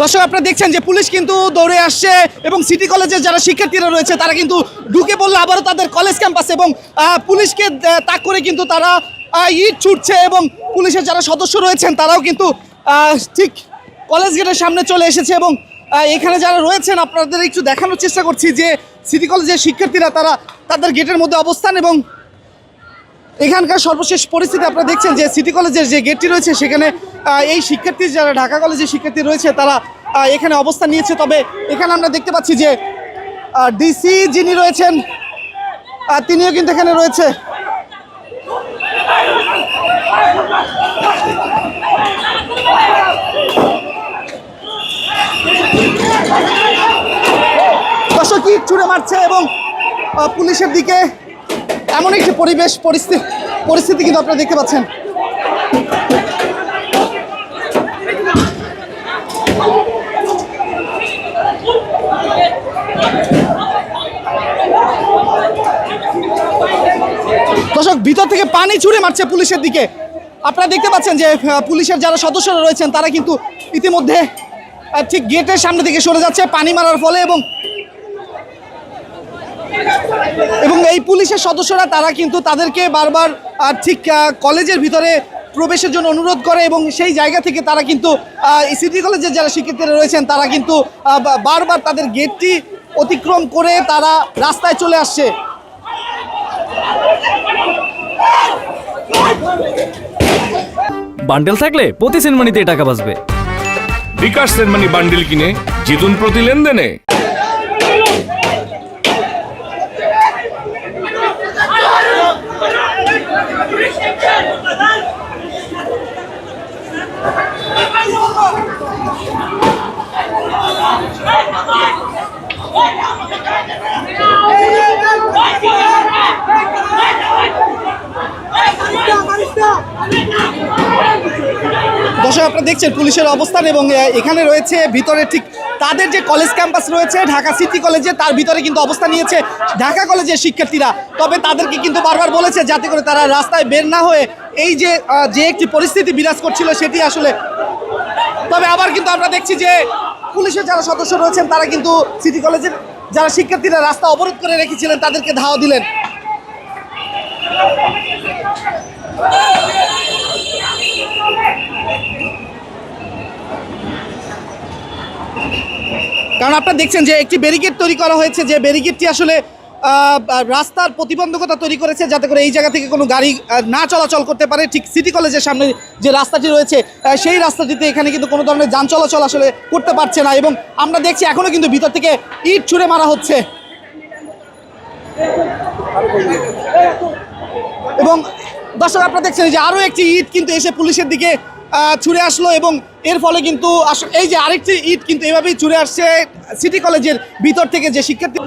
দর্শক আপনারা দেখছেন যে পুলিশ কিন্তু দৌড়ে আসছে এবং সিটি কলেজের যারা শিক্ষার্থীরা রয়েছে তারা কিন্তু ঢুকে পড়লে আবারও তাদের কলেজ ক্যাম্পাসে এবং পুলিশকে তাক করে কিন্তু তারা ইট ছুটছে এবং পুলিশের যারা সদস্য রয়েছেন তারাও কিন্তু ঠিক কলেজ গেটের সামনে চলে এসেছে এবং এখানে যারা রয়েছেন আপনাদের একটু দেখানোর চেষ্টা করছি যে সিটি কলেজের শিক্ষার্থীরা তারা তাদের গেটের মধ্যে অবস্থান এবং এখানকার সর্বশেষ পরিস্থিতি আপনারা দেখছেন যে সিটি কলেজের যে গেটটি রয়েছে সেখানে এই শিক্ষার্থী যারা ঢাকা কলেজের শিক্ষার্থী রয়েছে তারা এখানে অবস্থান নিয়েছে। তবে এখানে আমরা দেখতে পাচ্ছি যে ডিসি যিনি রয়েছেন তিনিও কিন্তু এখানে রয়েছে। দর্শক ইট ছুঁড়ে মারছে এবং পুলিশের দিকে এমন একটি পরিস্থিতি কিন্তু আপনারা দেখতে পাচ্ছেন। দর্শক ভিতর থেকে পানি ছুঁড়ে মারছে পুলিশের দিকে। আপনারা দেখতে পাচ্ছেন যে পুলিশের যারা সদস্যরা রয়েছেন তারা কিন্তু ইতিমধ্যে ঠিক গেটের সামনে থেকে সরে যাচ্ছে পানি মারার ফলে এবং এই পুলিশের সদস্যরা তারা কিন্তু তাদেরকে বারবার ঠিক কলেজের ভিতরে প্রবেশের জন্য অনুরোধ করে এবং সেই জায়গা থেকে তারা কিন্তু সিটি কলেজের যারা শিক্ষার্থীরা রয়েছেন তারা কিন্তু বারবার তাদের গেটটি অতিক্রম করে তারা রাস্তায় চলে আসছে। বান্ডেল থাকলে প্রতি সেনমানিতে টাকা বাঁচবে। বিকাশ সেনমানি বান্ডেল কিনে জিতুন প্রতি লেনদেনে। দর্শক আপনারা দেখছেন পুলিশের অবস্থান এবং এখানে রয়েছে ভিতরে ঠিক তাদের যে কলেজ ক্যাম্পাস রয়েছে ঢাকা সিটি কলেজে তার ভিতরে কিন্তু অবস্থান নিয়েছে ঢাকা কলেজের শিক্ষার্থীরা। তবে তাদেরকে কিন্তু বারবার বলেছে যাতে করে তারা রাস্তায় বের না হয়ে এই যে একটি পরিস্থিতি বিরাজ করছিল সেটি আসলে। তবে আবার কিন্তু আমরা দেখছি যে পুলিশের যারা সদস্য রয়েছেন তারা কিন্তু সিটি কলেজের যারা শিক্ষার্থীরা রাস্তা অবরোধ করে রেখেছিলেন তাদেরকে ধাওয়া দিলেন। কারণ আপনারা দেখছেন যে একটি ব্যারিকেড তৈরি করা হয়েছে, যে ব্যারিকেডটি আসলে রাস্তার প্রতিবন্ধকতা তৈরি করেছে যাতে করে এই জায়গা থেকে কোনো গাড়ি না চলাচল করতে পারে। ঠিক সিটি কলেজের সামনে যে রাস্তাটি রয়েছে সেই রাস্তাটিতে এখানে কিন্তু কোনো ধরনের যান চলাচল আসলে করতে পারছে না এবং আমরা দেখছি এখনও কিন্তু ভিতর থেকে ইট ছুঁড়ে মারা হচ্ছে এবং দর্শক আপনারা দেখছেন যে আরও একটি ইট কিন্তু এসে পুলিশের দিকে ছুঁড়ে আসলো এবং এর ফলে কিন্তু এই যে আরেকটি ইট কিন্তু এভাবেই ছুঁড়ে আসছে সিটি কলেজের ভিতর থেকে যে শিক্ষার্থী।